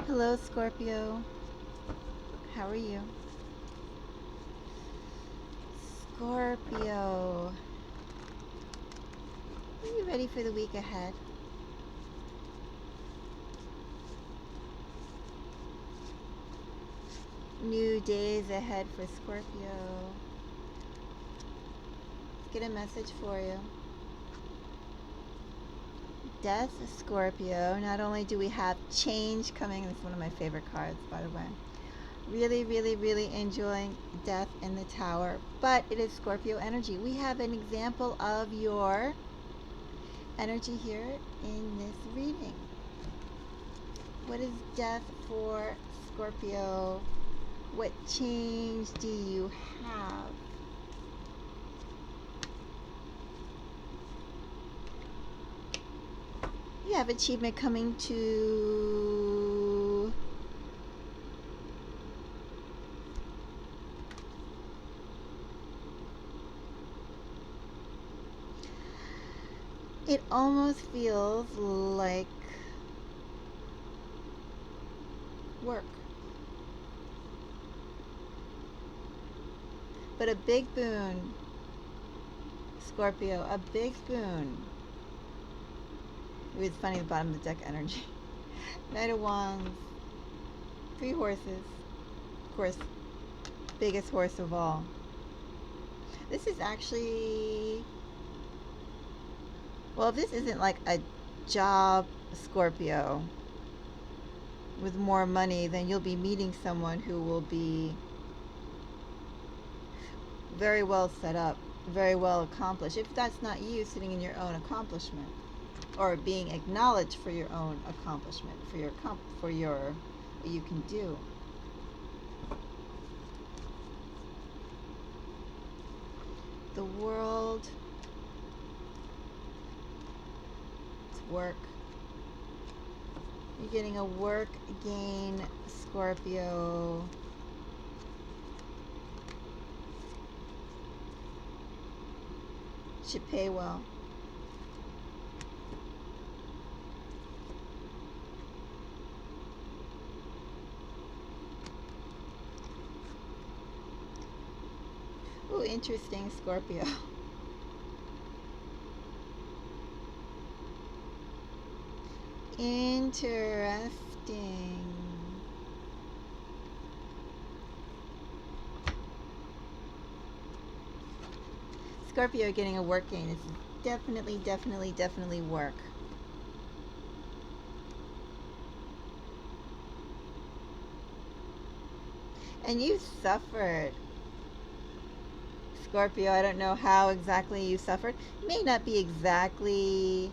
Hello, Scorpio. How are you? Scorpio. Are you ready for the week ahead? New days ahead for Scorpio. Let's get a message for you. Death, Scorpio. Not only do we have change coming, this is one of my favorite cards, by the way. Really enjoying death in the tower, but it is Scorpio energy. We have an example of your energy here in this reading. What is death for Scorpio? What change do you have? You have achievement coming to it almost feels like work. But a big boon, Scorpio, a big boon. It was funny, the bottom of the deck energy. Knight of Wands, 3 horses. Of course, biggest horse of all. This is actually, well, if this isn't like a job, Scorpio, with more money, then you'll be meeting someone who will be very well set up, very well accomplished. If that's not you sitting in your own accomplishment, or being acknowledged for your own accomplishment, for your what you can do. The world, it's work. You're getting a work gain, Scorpio. Should pay well. Ooh, interesting, Scorpio. Interesting. Scorpio getting a work gain. It's definitely work. And you suffered, Scorpio. I don't know how exactly you suffered. It may not be exactly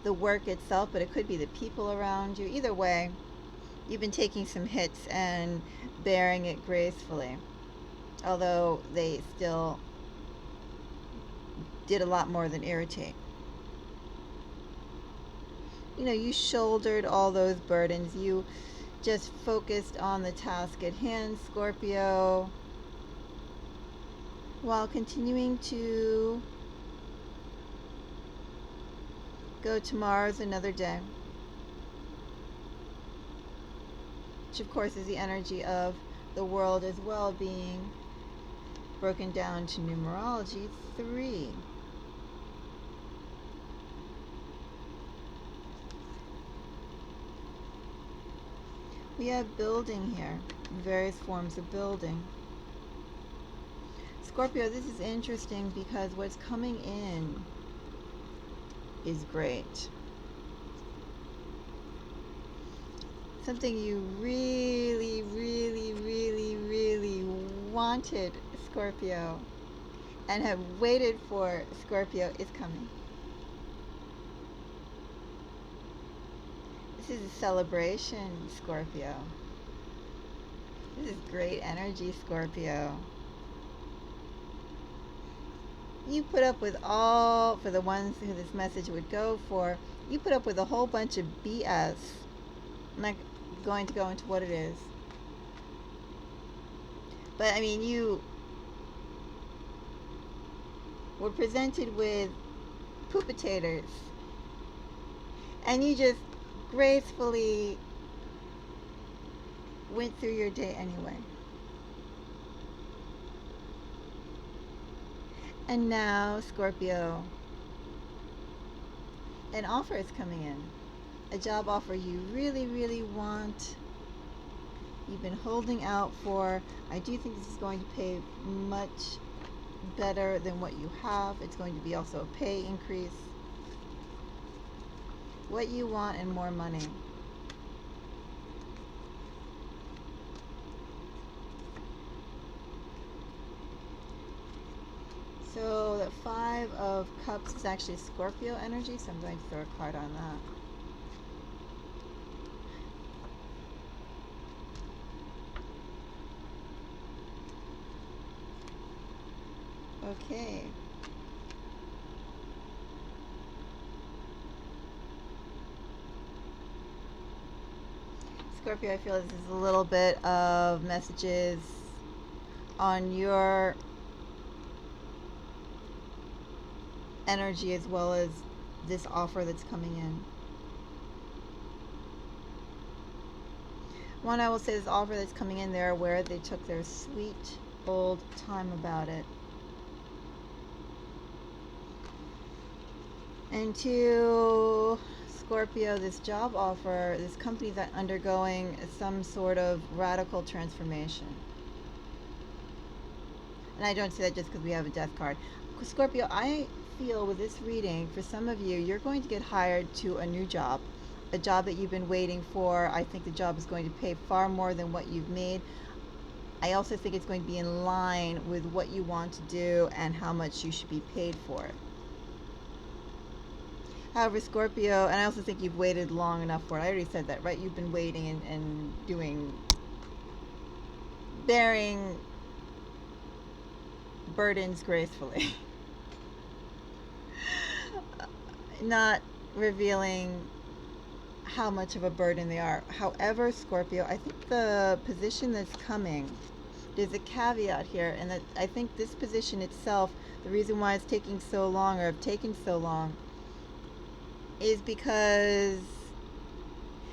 the work itself, but it could be the people around you. Either way, you've been taking some hits and bearing it gracefully. Although they still did a lot more than irritate. You know, you shouldered all those burdens. You just focused on the task at hand, Scorpio, while continuing to go tomorrow's another day. Which of course is the energy of the world as well, being broken down to numerology 3. We have building here, various forms of building. Scorpio, this is interesting because what's coming in is great. Something you really wanted, Scorpio, and have waited for, Scorpio, is coming. This is a celebration, Scorpio. This is great energy, Scorpio. You put up with all, for the ones who this message would go for, you put up with a whole bunch of BS. I'm not going to go into what it is. But I mean, you were presented with poopitators, and you just gracefully went through your day anyway. And now, Scorpio, an offer is coming in. A job offer you really, really want. You've been holding out for. I do think this is going to pay much better than what you have. It's going to be also a pay increase. What you want and more money. So the Five of Cups is actually Scorpio energy, so I'm going to throw a card on that. Okay. Scorpio, I feel this is a little bit of messages on your energy as well as this offer that's coming in. One, I will say this offer that's coming in, they're aware they took their sweet old time about it. And two, Scorpio, this job offer, this company is undergoing some sort of radical transformation. And I don't say that just because we have a death card. Scorpio, I feel with this reading, for some of you, you're going to get hired to a new job, a job that you've been waiting for. I think the job is going to pay far more than what you've made. I also think it's going to be in line with what you want to do and how much you should be paid for it. However, Scorpio, and I also think you've waited long enough for it. I already said that, right? You've been waiting and bearing burdens gracefully. Not revealing how much of a burden they are. However, Scorpio, I think the position that's coming, there's a caveat here, and that I think this position itself, the reason why it's taking so long or have taken so long is because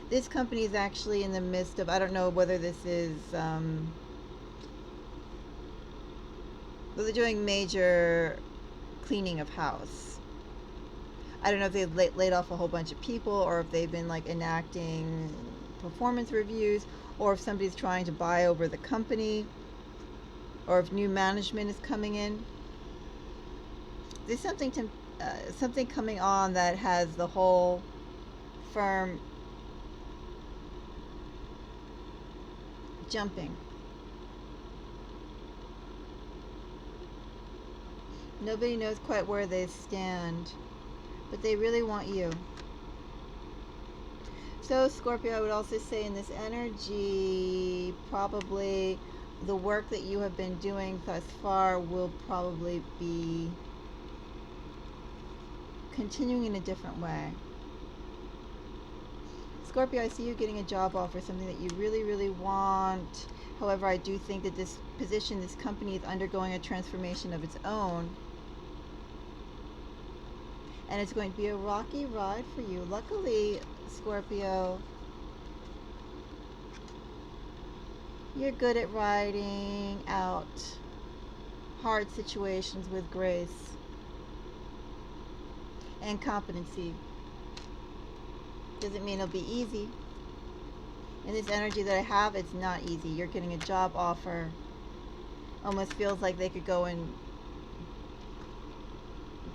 this company is actually in the midst of, I don't know whether this is, well, they're doing major cleaning of house. I don't know if they've laid off a whole bunch of people, or if they've been like enacting performance reviews, or if somebody's trying to buy over the company, or if new management is coming in. There's something coming on that has the whole firm jumping. Nobody knows quite where they stand, but they really want you. So Scorpio, I would also say in this energy, probably the work that you have been doing thus far will probably be continuing in a different way. Scorpio, I see you getting a job offer, something that you really, really want. However, I do think that this position, this company is undergoing a transformation of its own. And it's going to be a rocky ride for you. Luckily, Scorpio, you're good at riding out hard situations with grace and competency. Doesn't mean it'll be easy. In this energy that I have, it's not easy. You're getting a job offer. Almost feels like they could go and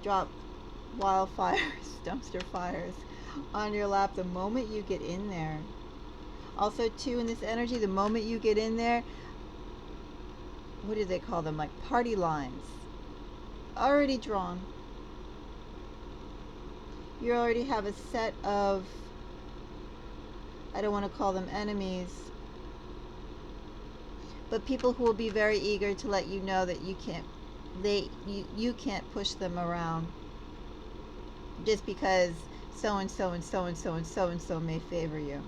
drop wildfires, dumpster fires on your lap the moment you get in there. Also, too, in this energy, the moment you get in there, what do they call them? Like party lines. Already drawn. You already have a set of, I don't want to call them enemies, but people who will be very eager to let you know that you can't push them around just because so and so and so and so and so and so may favor you.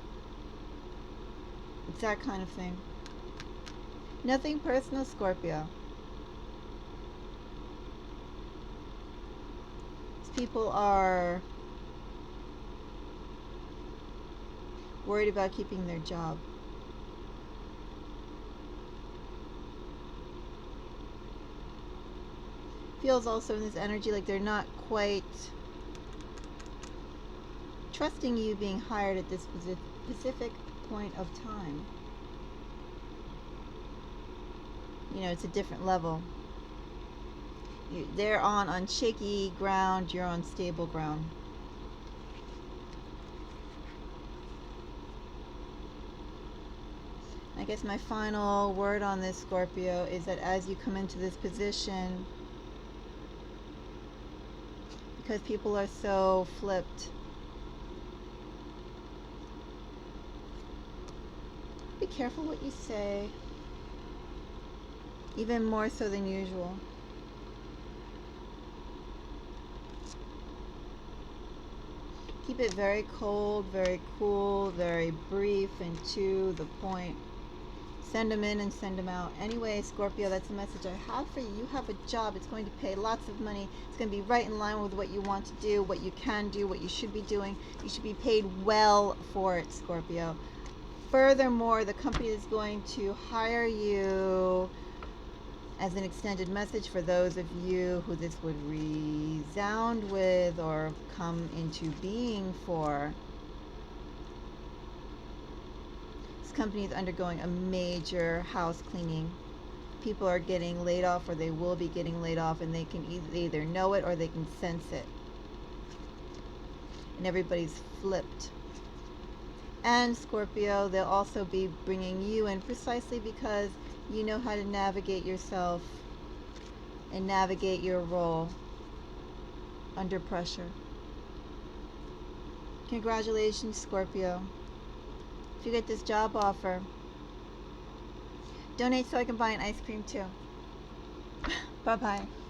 It's that kind of thing. Nothing personal, Scorpio. These people are worried about keeping their job. Feels also in this energy like they're not quite trusting you being hired at this specific point of time. You know, it's a different level. They're on shaky ground, you're on stable ground. I guess my final word on this, Scorpio, is that as you come into this position, because people are so flipped, be careful what you say, even more so than usual. Keep it very cold, very cool, very brief and to the point. Send them in and send them out. Anyway, Scorpio, that's the message I have for you. You have a job. It's going to pay lots of money. It's going to be right in line with what you want to do, what you can do, what you should be doing. You should be paid well for it, Scorpio. Furthermore, the company is going to hire you as an extended message for those of you who this would resound with or come into being for. This company is undergoing a major house cleaning. People are getting laid off, or they will be getting laid off, and they can either know it or they can sense it. And everybody's flipped. And Scorpio, they'll also be bringing you in precisely because you know how to navigate yourself and navigate your role under pressure. Congratulations, Scorpio. If you get this job offer, donate so I can buy an ice cream too. Bye-bye.